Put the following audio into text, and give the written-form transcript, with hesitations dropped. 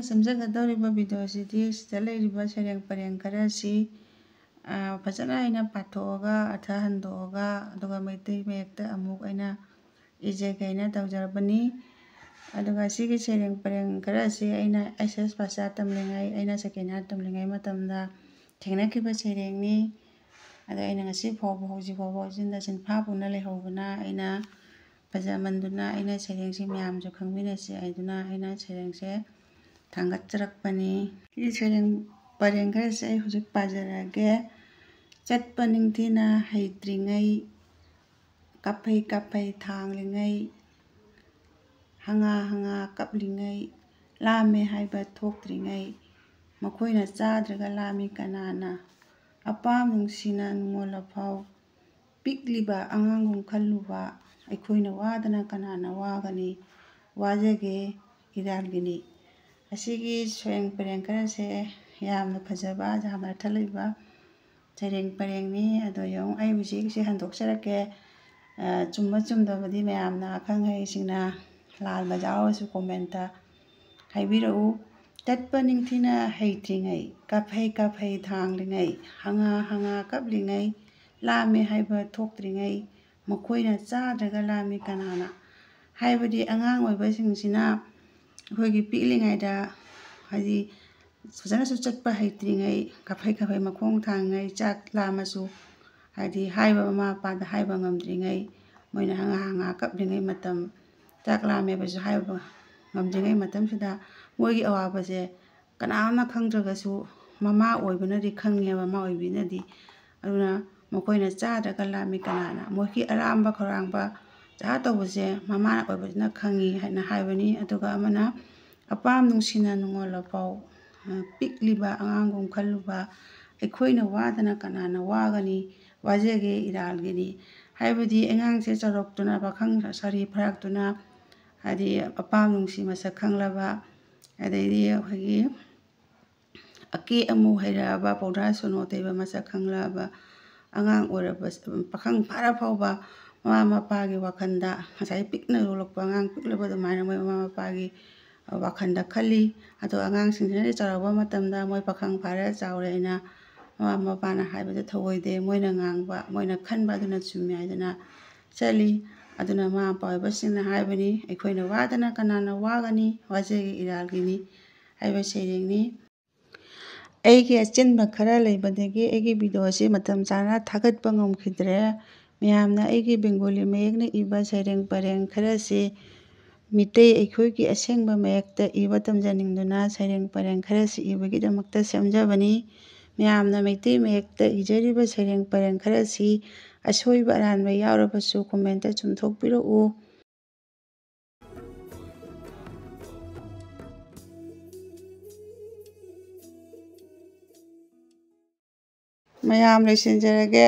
ꯁꯦꯝꯖꯒꯗꯧꯔꯤꯕ video ꯑꯁꯤꯗꯤ ꯁꯤꯗ ꯂꯩꯔꯤꯕ ꯁꯩꯔꯦꯡ ꯄꯔꯦꯡ ꯈꯔꯁꯤ ꯐꯖꯅ ꯑꯩꯅ ꯄꯥꯊꯣꯛꯑꯒ ꯑꯔꯊ ꯍꯟꯗꯣꯛꯑꯒ ꯑꯗꯨꯒ ꯃꯩꯇꯩ ꯃꯌꯦꯛꯇ ꯑꯃꯨꯛ ꯑꯩꯅ ꯏꯖꯒꯦꯅ ꯇꯧꯖꯔꯕꯅꯤ꯫ ꯑꯗꯨꯒ ꯁꯤꯒꯤ ꯁꯩꯔꯦꯡ ꯄꯔꯦꯡ ꯈꯔꯁꯤ ꯑꯩꯅ SS ꯐꯥꯔꯁ ꯏꯌꯥꯔ ꯇꯝꯂꯤꯉꯩ ꯑꯩꯅ ꯁꯦꯀꯦꯟ ꯏꯌꯥꯔ ꯇꯝꯂꯤꯉꯩ ꯃꯇꯝꯗ ꯊꯦꯡꯅꯈꯤꯕ ꯁꯩꯔꯦꯡꯅꯤ꯫ ꯑꯗꯣ ꯑꯩꯅ ꯉꯁꯤ ꯐꯥꯎꯕ ꯍꯧꯖꯤꯛ ꯐꯥꯎꯕꯁꯤꯗ ꯆꯤꯟꯐꯥ ꯄꯨꯅ ꯂꯩꯍꯧꯕꯅ ꯑꯩꯅ ꯐꯖꯃꯟꯗꯨꯅ ꯑꯩꯅ ꯁꯩꯔꯦꯡꯁꯤ ꯃꯌꯥꯝꯁꯨ ꯈꯪꯃꯤꯟꯅꯁꯤ ꯍꯥꯏꯗꯨꯅ ꯑꯩꯅ ꯁꯩꯔꯦꯡꯁꯦ ꯊꯥꯡꯒꯠꯆꯔꯛꯄꯅꯤ꯫ ꯁꯤ ꯁꯩꯔꯦꯡ ꯄꯔꯦꯡ ꯈꯔꯁꯦ ꯑꯩ ꯍꯧꯖꯤꯛ ꯄꯥꯖꯔꯛꯑꯒꯦ꯫ ꯆꯠꯄ ꯅꯤꯡꯊꯤꯅ ꯍꯩꯇ꯭ꯔꯤꯉꯩ ꯀꯥꯞꯐꯩ ꯀꯥꯞꯐꯩ ꯊꯥꯡꯂꯤꯉꯩ ꯍꯪꯉꯥ ꯍꯪꯉꯥ ꯀꯞꯂꯤꯉꯩ ꯂꯥꯝꯃꯦ ꯍꯥꯏꯕ ꯊꯣꯛꯇ꯭ꯔꯤꯉꯩ ꯃꯈꯣꯏꯅ ꯆꯥꯗ꯭ꯔꯒ ꯂꯥꯝꯃꯤ ꯀꯅꯥꯅ ꯑꯄꯥꯝ ꯅꯨꯡꯁꯤꯅ ꯅꯨꯡꯉꯣꯜꯂꯐꯥꯎ ꯄꯤꯛꯂꯤꯕ ꯑꯉꯥꯡꯒꯨꯝ ꯈꯜꯂꯨꯕ ꯑꯩꯈꯣꯏꯅ ꯋꯥꯗꯅ ꯀꯅꯥꯅ ꯋꯥꯒꯅꯤ ꯋꯥꯖꯒꯦ ꯏꯔꯥꯜꯒꯤꯅꯤ꯫ ꯑꯁꯤꯒꯤ ꯁꯩꯔꯦꯡ ꯄꯔꯦꯡ ꯈꯔꯁꯦ ꯌꯥꯝꯅ ꯐꯖꯕ ꯌꯥꯝꯅ ꯑꯔꯊ ꯂꯩꯕ ꯁꯩꯔꯦꯡ ꯄꯔꯦꯡꯅꯤ꯫ ꯑꯗꯣ ꯌꯦꯡꯉꯨ ꯑꯩ ꯍꯧꯖꯤꯛꯁꯦ ꯍꯟꯗꯣꯛꯆꯔꯛꯀꯦ꯫ ꯆꯨꯝꯕ ꯆꯨꯝꯗꯕꯗꯤ ꯃꯌꯥꯝꯅ ꯑꯈꯪ ꯑꯍꯩꯁꯤꯡꯅ ꯂꯥꯟꯕ ꯌꯥꯎꯔꯁꯨ ꯀꯣꯃꯦꯟꯇ ꯍꯥꯏꯕꯤꯔꯛꯎ꯫ ꯆꯠꯄ ꯅꯤꯡꯊꯤꯅ ꯍꯩꯇ꯭ꯔꯤꯉꯩ ꯀꯥꯞꯐꯩ ꯀꯥꯞꯐꯩ ꯊꯥꯡꯂꯤꯉꯩ ꯍꯪꯉꯥ ꯍꯪꯉꯥ ꯀꯞꯂꯤꯉꯩ ꯂꯥꯝꯃꯦ ꯍꯥꯏꯕ ꯊꯣꯛꯇ꯭ꯔꯤꯉꯩ ꯃꯈꯣꯏꯅ ꯆꯥꯗ꯭ꯔꯒ ꯂꯥꯝꯃꯤ ꯀꯅꯥꯅ꯫ ꯍꯥꯏꯕꯗꯤ ꯑꯉꯥꯡ ꯑꯣꯏꯕꯁꯤꯡꯁꯤꯅ ꯑꯩꯈꯣꯏꯒꯤ ꯄꯤꯛꯂꯤꯉꯩꯗ ꯍꯥꯏꯗꯤ ꯐꯖꯅꯁꯨ ꯆꯠꯄ ꯍꯩꯇ꯭ꯔꯤꯉꯩ ꯀꯥꯞꯐꯩ ꯀꯥꯞꯐꯩ ꯃꯈꯣꯡ ꯊꯥꯡꯉꯤꯉꯩ ꯆꯥꯛ ꯂꯥꯝꯃꯁꯨ ꯍꯥꯏꯗꯤ ꯍꯥꯏꯕ ꯃꯃꯥ ꯃꯄꯥꯗ ꯍꯥꯏꯕ ꯉꯝꯗ꯭ꯔꯤꯉꯩ ꯃꯣꯏꯅ ꯍꯪꯉꯥ ꯍꯪꯉꯥ ꯀꯞꯂꯤꯉꯩ ꯃꯇꯝ ꯆꯥꯛ ꯂꯥꯝꯃꯦꯕꯁꯨ ꯍꯥꯏꯕ ꯉꯝꯗ꯭ꯔꯤꯉꯩ ꯃꯇꯝꯁꯤꯗ ꯃꯣꯏꯒꯤ ꯑꯋꯥꯕꯁꯦ ꯀꯅꯥꯝꯅ ꯈꯪꯗ꯭ꯔꯒꯁꯨ ꯃꯃꯥ ꯑꯣꯏꯕꯅꯗꯤ ꯈꯪꯉꯦꯕ ꯃꯃꯥ ꯑꯣꯏꯕꯤꯅꯗꯤ꯫ ꯑꯗꯨꯅ ꯃꯈꯣꯏꯅ ꯆꯥꯗ꯭ꯔꯒ ꯂꯥꯝꯃꯤ ꯀꯅꯥꯅ ꯃꯣꯏꯒꯤ ꯑꯔꯥꯝꯕ ꯈꯧꯔꯥꯡꯕ ꯖꯍꯥ ꯇꯧꯕꯁꯦ ꯃꯃꯥ ꯑꯣꯏꯕꯁꯤꯅ ꯈꯪꯉꯤ ꯍꯥꯏꯅ ꯍꯥꯏꯕꯅꯤ꯫ ꯑꯗꯨꯒ ꯑꯃꯅ ꯑꯄꯥꯝ ꯅꯨꯡꯁꯤꯅ ꯅꯨꯡꯉꯣꯜꯂꯐꯥꯎ ꯄꯤꯛꯂꯤꯕ ꯑꯉꯥꯡꯒꯨꯝ ꯈꯜꯂꯨꯕ ꯑꯩꯈꯣꯏꯅ ꯋꯥꯗꯅ ꯀꯅꯥꯅ ꯋꯥꯒꯅꯤ ꯋꯥꯖꯒꯦ ꯏꯔꯥꯜꯒꯤꯅꯤ꯫ ꯍꯥꯏꯕꯗꯤ ꯑꯉꯥꯡꯁꯦ ꯆꯥꯎꯔꯛꯇꯨꯅ ꯄꯥꯈꯪ ꯁꯥꯔꯤ ꯐꯥꯔꯛꯇꯨꯅ ꯍꯥꯏꯗꯤ ꯑꯄꯥꯝ ꯅꯨꯡꯁꯤ ꯃꯁꯛ ꯈꯪꯂꯕ ꯑꯗꯩꯗꯤ ꯑꯩꯈꯣꯏꯒꯤ ꯑꯀꯦ ꯑꯃꯧ ꯍꯩꯔꯛꯑꯕ ꯄꯧꯗ꯭ꯔꯥ ꯁꯣꯅꯣ ꯇꯩꯕ ꯃꯁꯛ ꯈꯪꯂꯛꯑꯕ ꯑꯉꯥꯡ ꯑꯣꯏꯔꯕ ꯄꯥꯈꯪ ꯐꯥꯔ ꯐꯥꯎꯕ ꯃꯃꯥ ꯃꯄꯥꯒꯤ ꯋꯥꯈꯜꯗ ꯉꯁꯥꯏ ꯄꯤꯛꯅ ꯌꯣꯛꯂꯛꯄ ꯑꯉꯥꯡ ꯄꯤꯛꯂꯕ ꯑꯗꯨꯃꯥꯏꯅ ꯃꯣꯏ ꯃꯃꯥ ꯃꯄꯥꯒꯤ ꯋꯥꯈꯜꯗ ꯈꯜꯂꯤ꯫ ꯑꯗꯣ ꯑꯉꯥꯡꯁꯤꯡꯁꯤꯅ ꯆꯥꯎꯔꯛꯄ ꯃꯇꯝꯗ ꯃꯣꯏ ꯄꯥꯈꯪ ꯐꯥꯔꯦ ꯆꯥꯎꯔꯦ ꯍꯥꯏꯅ ꯃꯃꯥ ꯃꯄꯥꯅ ꯍꯥꯏꯕꯗ ꯊꯧꯑꯣꯏꯗꯦ ꯃꯣꯏꯅ ꯉꯥꯡꯕ ꯃꯣꯏꯅ ꯈꯟꯕ ꯑꯗꯨꯅ ꯆꯨꯝꯃꯤ ꯍꯥꯏꯗꯅ ꯆꯠꯂꯤ꯫ ꯑꯗꯨꯅ ꯃꯃꯥ ꯃꯄꯥ ꯑꯣꯏꯕꯁꯤꯡꯅ ꯍꯥꯏꯕꯅꯤ ꯑꯩꯈꯣꯏꯅ ꯋꯥꯗꯅ ꯀꯅꯥꯅ ꯋꯥꯒꯅꯤ ꯋꯥꯖꯒꯦ ꯏꯔꯥꯜꯒꯤꯅꯤ ꯍꯥꯏꯕ ꯁꯩꯔꯦꯡꯅꯤ꯫ ꯑꯩꯒꯤ ꯑꯆꯤꯟꯕ ꯈꯔ ꯂꯩꯕꯗꯒꯤ ꯑꯩꯒꯤ ꯚꯤꯗꯤꯑꯣ ꯑꯁꯤ ꯃꯇꯝ ꯆꯥꯅ ꯊꯥꯒꯠꯄ ꯉꯝꯈꯤꯗ꯭ꯔꯦ꯫ ꯃꯌꯥꯝꯅ ꯑꯩꯒꯤ ꯕꯦꯡꯒꯣꯂꯤ ꯃꯌꯦꯛꯅ ꯏꯕ ꯁꯩꯔꯦꯡ ꯄꯔꯦꯡ ꯈꯔꯁꯤ ꯃꯤꯇꯩ ꯑꯩꯈꯣꯏꯒꯤ ꯑꯁꯦꯡꯕ ꯃꯌꯦꯛꯇ ꯏꯕ ꯇꯝꯖꯅꯤꯡꯗꯨꯅ ꯁꯩꯔꯦꯡ ꯄꯔꯦꯡ ꯈꯔꯁꯤ ꯏꯕꯒꯤꯗꯃꯛꯇ ꯁꯦꯝꯖꯕꯅꯤ꯫ ꯃꯌꯥꯝꯅ ꯃꯩꯇꯩ ꯃꯌꯦꯛꯇ ꯏꯖꯔꯤꯕ ꯁꯩꯔꯦꯡ ꯄꯔꯦꯡ ꯈꯔꯁꯤ ꯑꯁꯣꯏꯕ ꯑꯔꯥꯟꯕ ꯌꯥꯎꯔꯕꯁꯨ ꯀꯣꯃꯦꯟꯇ ꯆꯨꯝꯊꯣꯛꯄꯤꯔꯛꯎ꯫ ꯃꯌꯥꯝ ꯂꯣꯏꯁꯤꯟꯖꯔꯒꯦ꯫